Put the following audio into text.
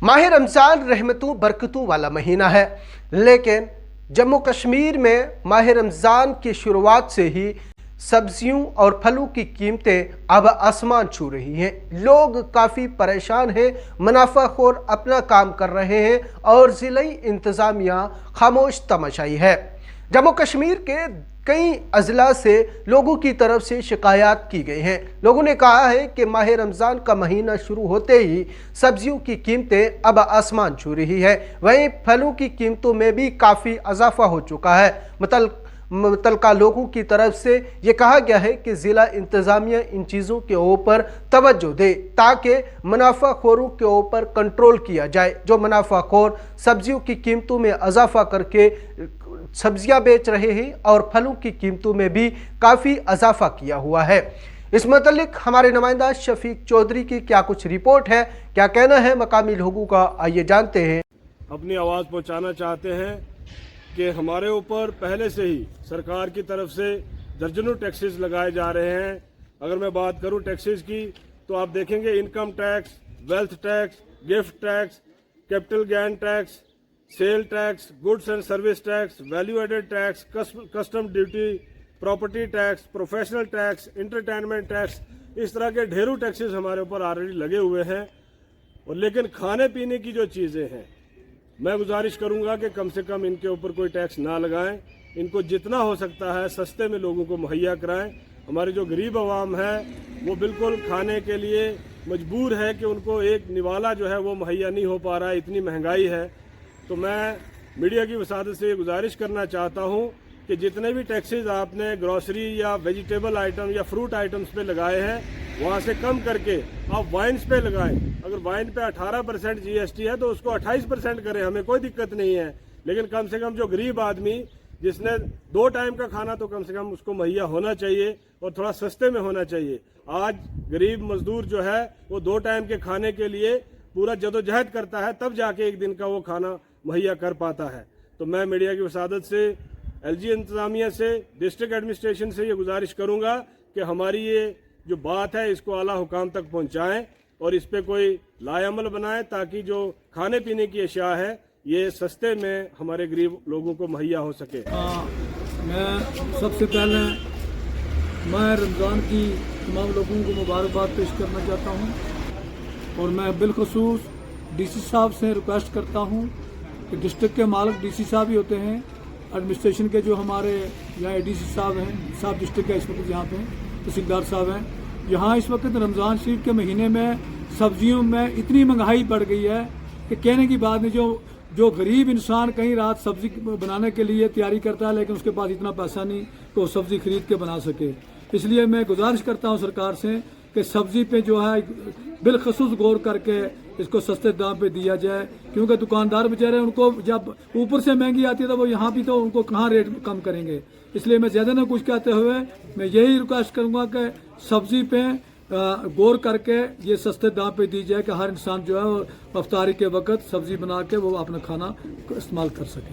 माह रमज़ान रहमतों बरकतों वाला महीना है, लेकिन जम्मू कश्मीर में माह रमज़ान की शुरुआत से ही सब्जियों और फलों की कीमतें अब आसमान छू रही हैं। लोग काफ़ी परेशान हैं, मुनाफाखोर अपना काम कर रहे हैं और ज़िली इंतज़ामिया खामोश तमाशाई है। जम्मू कश्मीर के कई अजला से लोगों की तरफ से शिकायत की गई हैं। लोगों ने कहा है कि माह रमज़ान का महीना शुरू होते ही सब्जियों की कीमतें अब आसमान छू रही है। वहीं फलों की कीमतों में भी काफ़ी इजाफा हो चुका है। मुतलका लोगों की तरफ से ये कहा गया है कि ज़िला इंतज़ामिया इन चीज़ों के ऊपर तवज्जो दे ताकि मुनाफाखोरों के ऊपर कंट्रोल किया जाए। जो मुनाफाखोर सब्जियों की कीमतों में इजाफा करके सब्जियां बेच रहे हैं और फलों की कीमतों में भी काफ़ी इजाफा किया हुआ है। इस मुतालिक हमारे नुमाइंदा शफीक चौधरी की क्या कुछ रिपोर्ट है, क्या कहना है मकामी लोगों का, आइए जानते हैं। अपनी आवाज़ पहुंचाना चाहते हैं कि हमारे ऊपर पहले से ही सरकार की तरफ से दर्जनों टैक्सेस लगाए जा रहे हैं। अगर मैं बात करूं टैक्सेस की तो आप देखेंगे income tax, wealth tax, gift tax, capital gain tax, sale tax, goods and service tax, value added tax, custom duty, property tax, professional tax, entertainment tax, इस तरह के ढेरों टैक्सेस हमारे ऊपर ऑलरेडी लगे हुए हैं। और लेकिन खाने पीने की जो चीज़ें हैं, मैं गुजारिश करूंगा कि कम से कम इनके ऊपर कोई टैक्स ना लगाएं। इनको जितना हो सकता है सस्ते में लोगों को मुहैया कराएं। हमारे जो गरीब आवाम है वो बिल्कुल खाने के लिए मजबूर है कि उनको एक निवाला जो है वो मुहैया नहीं हो पा रहा है, इतनी महंगाई है। तो मैं मीडिया की वसादत से गुजारिश करना चाहता हूं कि जितने भी टैक्सेस आपने ग्रोसरी या वेजिटेबल आइटम या फ्रूट आइटम्स पे लगाए हैं वहां से कम करके आप वाइन्स पे लगाएं। अगर वाइन पे 18% जीएसटी है तो उसको 28% करें, हमें कोई दिक्कत नहीं है। लेकिन कम से कम जो गरीब आदमी जिसने 2 टाइम का खाना तो कम से कम उसको मुहैया होना चाहिए और थोड़ा सस्ते में होना चाहिए। आज गरीब मजदूर जो है वो 2 टाइम के खाने के लिए पूरा जदोजहद करता है, तब जाके एक दिन का वो खाना मुहैया कर पाता है। तो मैं मीडिया की वसादत से, एलजी इंतजामिया से, डिस्ट्रिक्ट एडमिनिस्ट्रेशन से ये गुजारिश करूंगा कि हमारी ये जो बात है इसको आला हुकाम तक पहुंचाएं और इस पे कोई लाएअमल बनाएं ताकि जो खाने पीने की अशिया है ये सस्ते में हमारे गरीब लोगों को मुहैया हो सके। मैं सबसे पहले मैं रमज़ान की तमाम लोगों को मुबारकबाद पेश करना चाहता हूं और मैं बिलखसूस डीसी साहब से रिक्वेस्ट करता हूं कि डिस्ट्रिक्ट के मालिक डीसी साहब ही होते हैं, एडमिनिस्ट्रेशन के जो हमारे यहाँ एडीसी साहब हैं, साहब डिस्ट्रिक्ट के इस वक्त यहाँ पे तहसीलदार साहब हैं, यहाँ इस वक्त रमज़ान शरीफ के महीने में सब्जियों में इतनी महंगाई बढ़ गई है कि कहने की बात नहीं। जो गरीब इंसान कहीं रात सब्जी बनाने के लिए तैयारी करता है लेकिन उसके पास इतना पैसा नहीं कि वो सब्जी खरीद के बना सके। इसलिए मैं गुजारिश करता हूँ सरकार से कि सब्जी पे जो है बिलखसूस गौर करके इसको सस्ते दाम पे दिया जाए, क्योंकि दुकानदार बेचारे उनको जब ऊपर से महंगी आती है तो वो यहाँ भी तो उनको कहाँ रेट कम करेंगे। इसलिए मैं ज़्यादा ना कुछ कहते हुए मैं यही रिक्वेस्ट करूँगा कि सब्जी पे गौर करके ये सस्ते दाम पे दी जाए कि हर इंसान जो है अफ्तारी के वक्त सब्जी बना के वो अपना खाना इस्तेमाल कर सके।